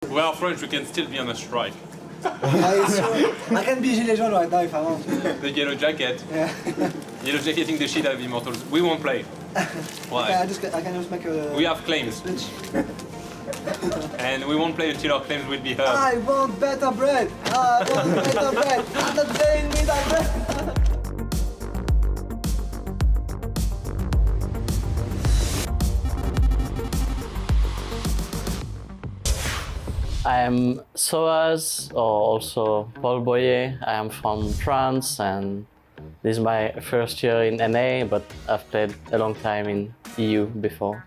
We are French, we can still be on a strike. I can be Gilets jaunes right now if I want. The yellow jacket. Yeah. Yellow jacketing the shit out of Immortals. We won't play. Why? Okay, I can just make a... We have claims. Speech. And we won't play until our claims will be heard. I want better bread! I want better bread! I'm not paying me that bread! I am sOAZ, or also Paul Boyer. I am from France, and this is my first year in NA, but I've played a long time in EU before.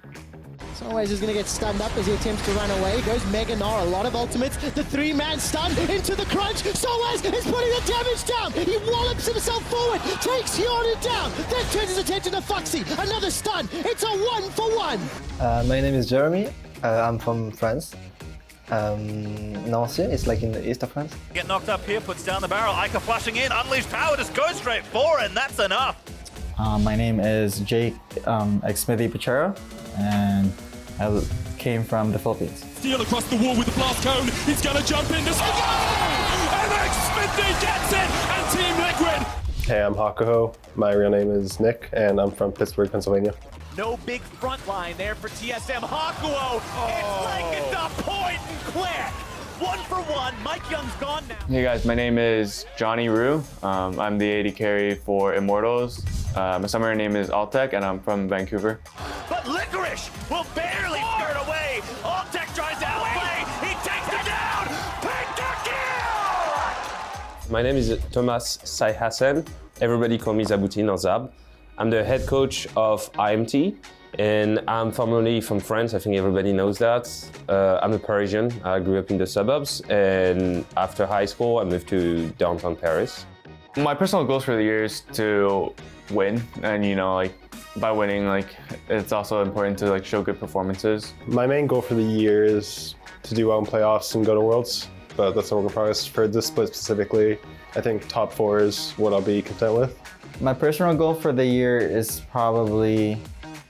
sOAZ is going to get stunned up as he attempts to run away. Goes Mega Gnar, a lot of ultimates. The three-man stun into the crunch. sOAZ is putting the damage down. He wallops himself forward, takes Yona down, then turns his attention to Foxy. Another stun. It's a 1-for-1. My name is Jeremy. I'm from France. Nancy, it's like in the east of France. Get knocked up here, puts down the barrel. Ica flashing in, unleashed power, just goes straight for, and that's enough. My name is Jake Smithy Pachero, and I came from the Philippines. Steal across the wall with the blast cone. He's gonna jump in. And Smithy gets it, and Team Liquid. Hey, I'm Hakuho. My real name is Nick, and I'm from Pittsburgh, Pennsylvania. No big front line there for TSM. Hakuho, it's like it's a point and quick. 1-for-1, Mike Young's gone now. Hey guys, my name is Johnny Rue. I'm the AD carry for Immortals. My summoner name is Altec, and I'm from Vancouver. But Licorice will barely skirt away. Altec tries to outplay. He takes it down. Pentakill! My name is Thomas Sai-Hassan. Everybody call me Zaboutin or Zab. I'm the head coach of IMT, and I'm formerly from France. I think everybody knows that. I'm a Parisian. I grew up in the suburbs, and after high school, I moved to downtown Paris. My personal goals for the year is to win, and by winning, it's also important to show good performances. My main goal for the year is to do well in playoffs and go to Worlds, but that's a work in progress. For this split specifically, I think top 4 is what I'll be content with. My personal goal for the year is probably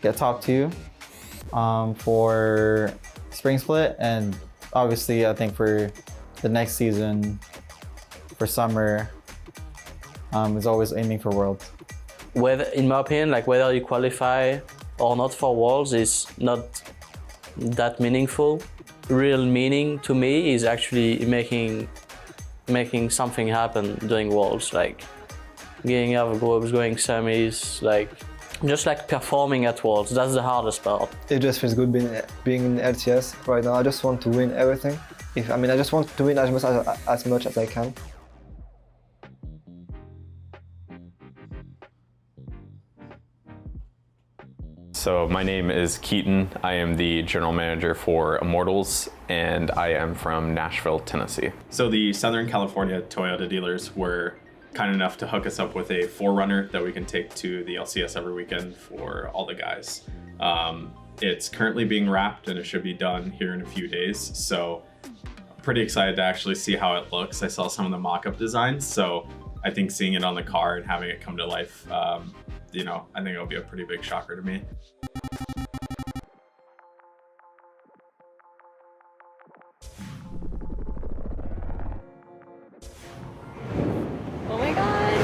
get top 2 for Spring Split, and obviously I think for the next season, for summer, is always aiming for Worlds. Whether, in my opinion, whether you qualify or not for Worlds is not that meaningful. Real meaning to me is actually making something happen during Worlds, getting out of groups, going semis, just performing at Worlds. That's the hardest part. It just feels good being in LCS right now. I just want to win everything. I just want to win as much as I can. So my name is KEATON. I am the general manager for Immortals, and I am from Nashville, Tennessee. So the Southern California Toyota dealers were kind enough to hook us up with a 4Runner that we can take to the LCS every weekend for all the guys. It's currently being wrapped and it should be done here in a few days. So I'm pretty excited to actually see how it looks. I saw some of the mock-up designs, so I think seeing it on the car and having it come to life, I think it'll be a pretty big shocker to me. Oh my god!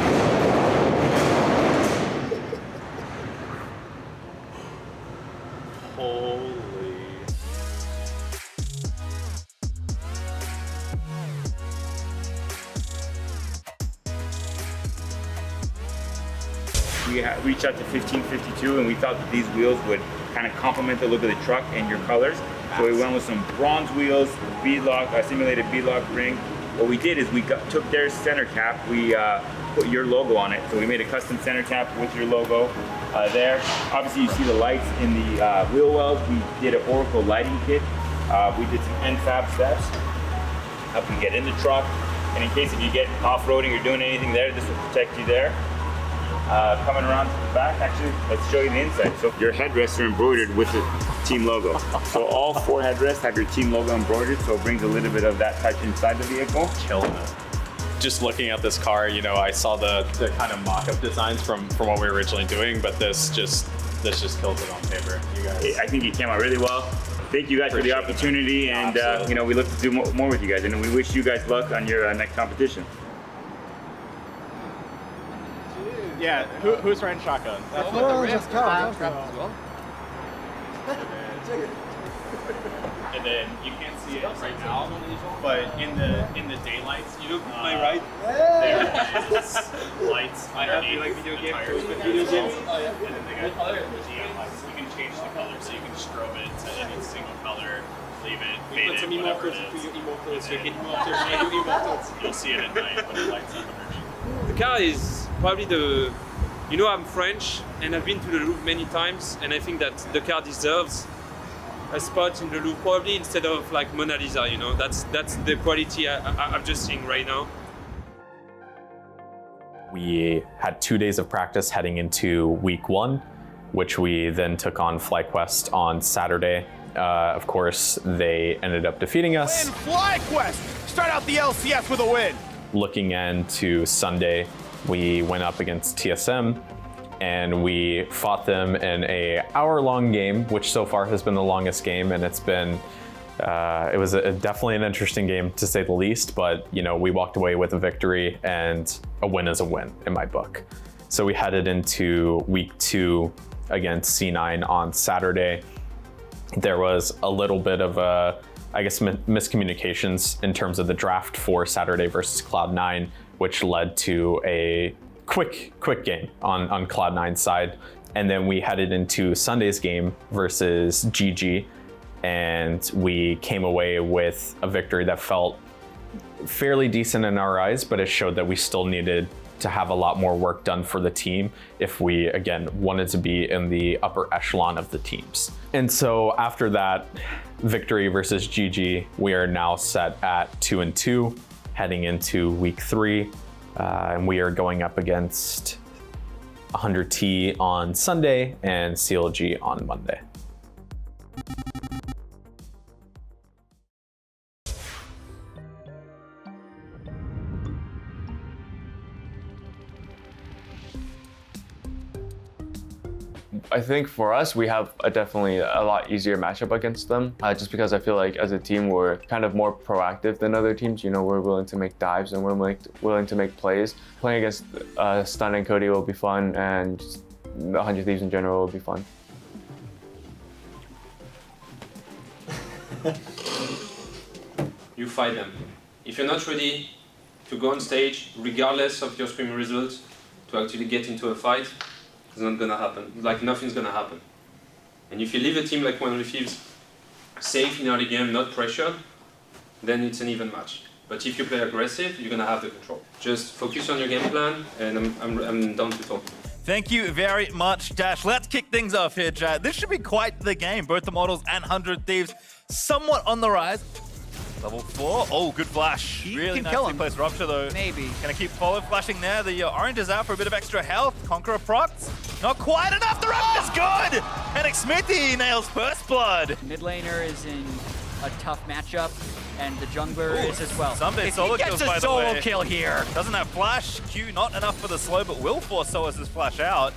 Holy. We reached out to 1552 and we thought that these wheels would kind of complement the look of the truck and your colors. So we went with some bronze wheels, beadlock, simulated beadlock ring. What we did is we took their center cap, we put your logo on it. So we made a custom center cap with your logo there. Obviously you see the lights in the wheel wells. We did an Oracle lighting kit. We did some NFAB steps, help you get in the truck. And in case if you get off-roading or doing anything there, this will protect you there. Coming around to the back, actually, let's show you the inside. So your headrests are embroidered with the team logo. So all 4 headrests have your team logo embroidered, so it brings a little bit of that touch inside the vehicle. Killing it. Just looking at this car, I saw the kind of mock-up designs from what we were originally doing, but this just kills it on paper. You guys. I think it came out really well. thank you guys for the opportunity, and you know, we look to do more with you guys, and we wish you guys luck on your next competition. Yeah, who's riding shotgun? Just count. And then you can't see it right now, but in the daylights, you look to my right. There is lights. I have like video games. And then they got the GM lights. You can change the color, so you can strobe it to any single color, leave it, fade it, whatever it is. You'll see it at night when it lights up. The car is probably the. You know, I'm French, and I've been to the Louvre many times, and I think that the car deserves a spot in the Louvre, probably instead of like Mona Lisa, you know. That's the quality I'm just seeing right now. We had 2 days of practice heading into week 1, which we then took on FlyQuest on Saturday. Of course, they ended up defeating us. Win FlyQuest! Start out the LCS with a win! Looking into Sunday, we went up against TSM and we fought them in an hour-long game, which so far has been the longest game, and it's been it was definitely an interesting game to say the least, but you know, we walked away with a victory, and a win is a win in my book. So we headed into week 2 against C9 on Saturday. There was a little bit of I guess miscommunications in terms of the draft for Saturday versus Cloud9, which led to a quick game on Cloud9's side. And then we headed into Sunday's game versus GG, and we came away with a victory that felt fairly decent in our eyes, but it showed that we still needed to have a lot more work done for the team if we, again, wanted to be in the upper echelon of the teams. And so after that victory versus GG, we are now set at 2-2, heading into week 3. And we are going up against 100T on Sunday and CLG on Monday. I think for us, we have definitely a lot easier matchup against them, just because I feel like as a team, we're kind of more proactive than other teams. You know, we're willing to make dives and we're willing to make plays. Playing against Stun and Cody will be fun, and the 100 Thieves in general will be fun. You fight them. If you're not ready to go on stage, regardless of your scrim results, to actually get into a fight, it's not gonna happen. Like, nothing's gonna happen. And if you leave a team like 100 Thieves safe in early game, not pressured, then it's an even match. But if you play aggressive, you're gonna have the control. Just focus on your game plan, and I'm down to talk. Thank you very much, Dash. Let's kick things off here, Chad. This should be quite the game. Both the Immortals and 100 Thieves somewhat on the rise. Level 4. Oh, good flash. He really can nicely kill him. placed Rupture, though. Maybe. Gonna keep forward flashing there. The orange is out for a bit of extra health. Conqueror procs. Not quite enough. The Rupture's good! And Smithy nails first blood. Mid laner is in a tough matchup, and the jungler is as well. Someday If solo he gets kills, a by the solo way. kill here. Doesn't have flash. Q not enough for the slow, but will force sOAZ's flash out.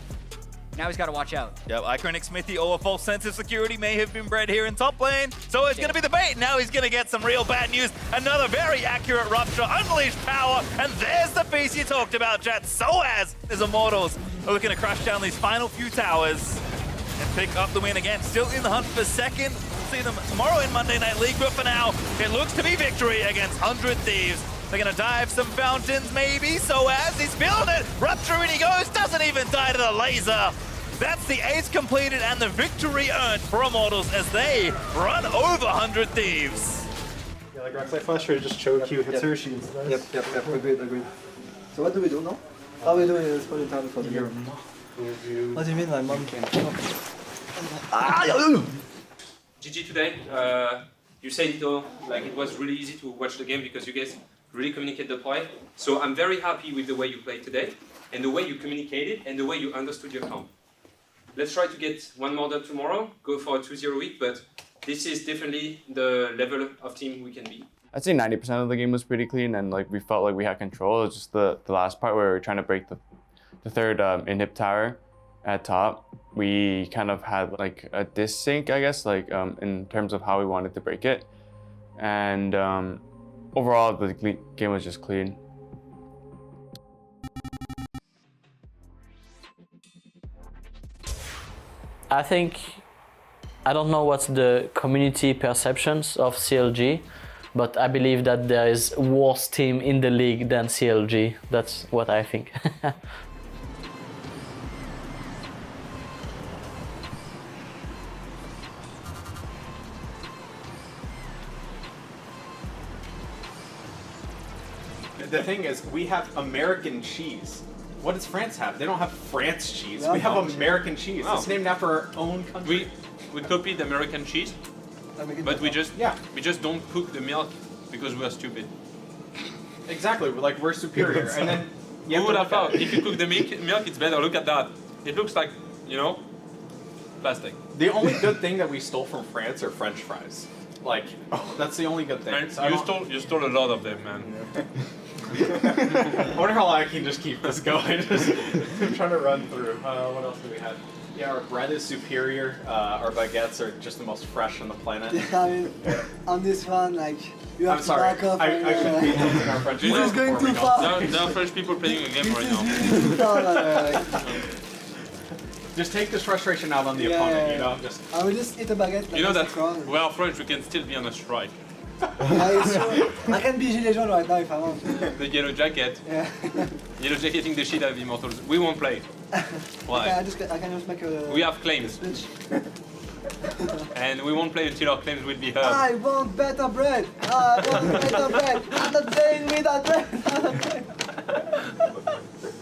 Now he's got to watch out. Yep, Iconic Smithy, or a false sense of security may have been bred here in top lane. So it's going to be the bait. Now he's going to get some real bad news. Another very accurate Rupture, unleashed power, and there's the piece you talked about, chat. sOAZ is Immortals. We're looking to crash down these final few towers and pick up the win again. Still in the hunt for second. We'll see them tomorrow in Monday Night League, but for now, it looks to be victory against 100 Thieves. They're going to dive some fountains, maybe. sOAZ, he's feeling it. Rupture in he goes, doesn't even die to the laser. That's the ace completed and the victory earned for Immortals as they run over 100 Thieves. Yeah, like Rockslide Flash, or just choke you, hits her, she's nice. Yep, agreed. So what do we do now? How are we doing this point in time for the game? What do you mean my mom came? GG today. You said it all, like it was really easy to watch the game because you guys really communicate the play. So I'm very happy with the way you played today, and the way you communicated, and the way you understood your comp. Let's try to get one more dub tomorrow, go for a 2-0 week, but this is definitely the level of team we can be. I'd say 90% of the game was pretty clean, and like we felt like we had control. It was just the last part where we were trying to break the third inhib tower, at top, we kind of had like a dissync, I guess, like in terms of how we wanted to break it. And overall, the game was just clean. I think, I don't know what's the community perceptions of CLG, but I believe that there is a worse team in the league than CLG. That's what I think. The thing is, we have American cheese. What does France have? They don't have France cheese. Yeah, we have no. American cheese. Oh. It's named after our own country. We copied American cheese, but we just don't cook the milk because we are stupid. Exactly, we're superior. And then Who would have thought? If you cook the milk, it's better. Look at that. It looks like, you know, plastic. The only good thing that we stole from France are French fries. Like, that's the only good thing. And So you stole a lot of them, man. I wonder how long I can just keep this going. I'm trying to run through. What else do we have? Yeah, our bread is superior. Our baguettes are just the most fresh on the planet. Yeah, I mean, on this one, like, you have I'm sorry. to back off. I should be losing our French. This is going too far. There are French people playing a game right now. Just take this frustration out on the opponent, you know? Just I will just eat a baguette. Like You know that crown. we are French, we can still be on a strike. Yeah, it's true. I can be Gilets jaunes right now if I want. The yellow jacket. Yeah. Yellow jacketing the shit out of Immortals. We won't play. Why? Okay, I can just make a... We have claims. And we won't play until our claims will be heard. I want better bread. I want better bread. I'm not playing with that bread.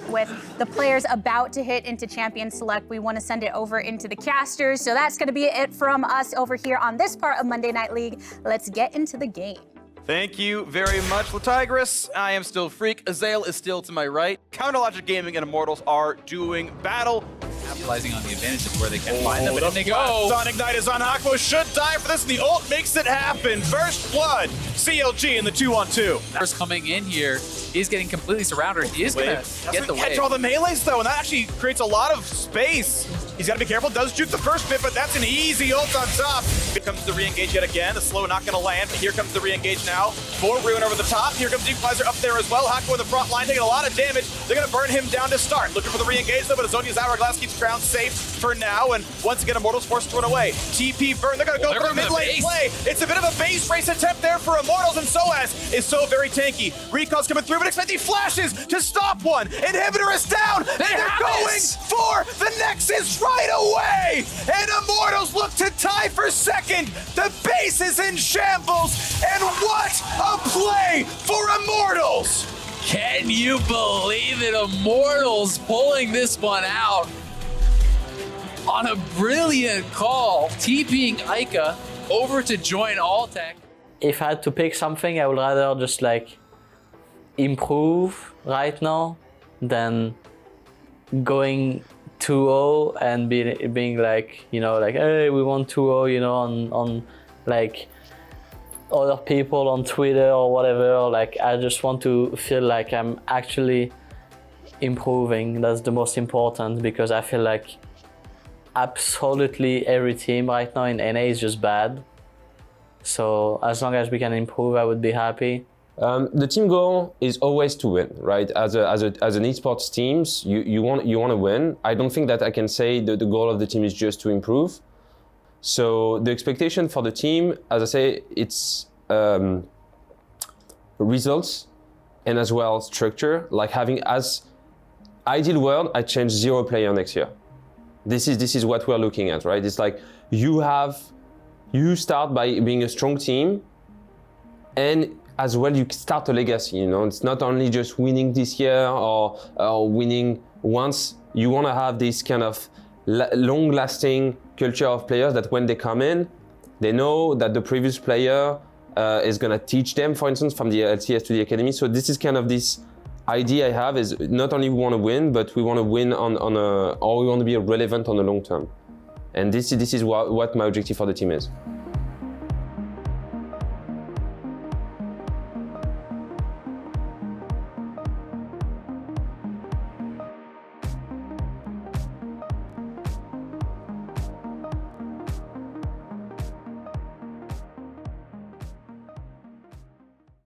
With the players about to hit into Champion Select, we want to send it over into the casters. So that's going to be it from us over here on this part of Monday Night League. Let's get into the game. Thank you very much, Latigris. I am still Freak. Azael is still to my right. Counterlogic Gaming and Immortals are doing battle. Capitalizing on the advantages where they can find them, but the in they go. Sun Ignite is on. Hakuho should die for this, and the ult makes it happen. First blood, CLG in the 2-on-2. First coming in here, he's getting completely surrounded. He is going to get the catch wave. all the melees, though, and that actually creates a lot of space. He's got to be careful. Does juke the first bit, but that's an easy ult on top. Here comes the re-engage yet again. The slow not going to land, but here comes the re-engage now. For Ruin over the top. Here comes the Equalizer up there as well. Hakuho in the front line taking a lot of damage. They're going to burn him down to start. Looking for the re-engage, though, but Azonia's Hourglass keeps Crown safe for now, and once again, Immortals forced to run away. TP burn. They're going to go for a mid-lane play. It's a bit of a base race attempt there for Immortals, and sOAZ is so very tanky. Recall's coming through, but expect the flashes to stop one. Inhibitor is down, and they're going for the Nexus right away. And Immortals look to tie for second. The base is in shambles, and what a play for Immortals. Can you believe it? Immortals pulling this one out on a brilliant call, TPing Ica over to join Altec. If I had to pick something, I would rather just like improve right now than going 2-0 and being like, you know, like, hey, we won 2-0, you know, on like other people on Twitter or whatever. Like, I just want to feel like I'm actually improving. That's the most important, because I feel like absolutely every team right now in NA is just bad. So as long as we can improve, I would be happy. The team goal is always to win, right? As an esports teams, you want to win. I don't think that I can say that the goal of the team is just to improve. So the expectation for the team, as I say, it's results and as well structure. Like having, as ideal world, I change 0 player next year. This is what we're looking at, right? It's like you start by being a strong team, and as well you start a legacy. You know, it's not only just winning this year or winning once. You want to have this kind of long-lasting culture of players that when they come in, they know that the previous player is going to teach them, for instance, from the LCS to the academy. So this is kind of this idea I have, is not only we want to win, but we want to win or we want to be relevant on the long term. And this is what my objective for the team is.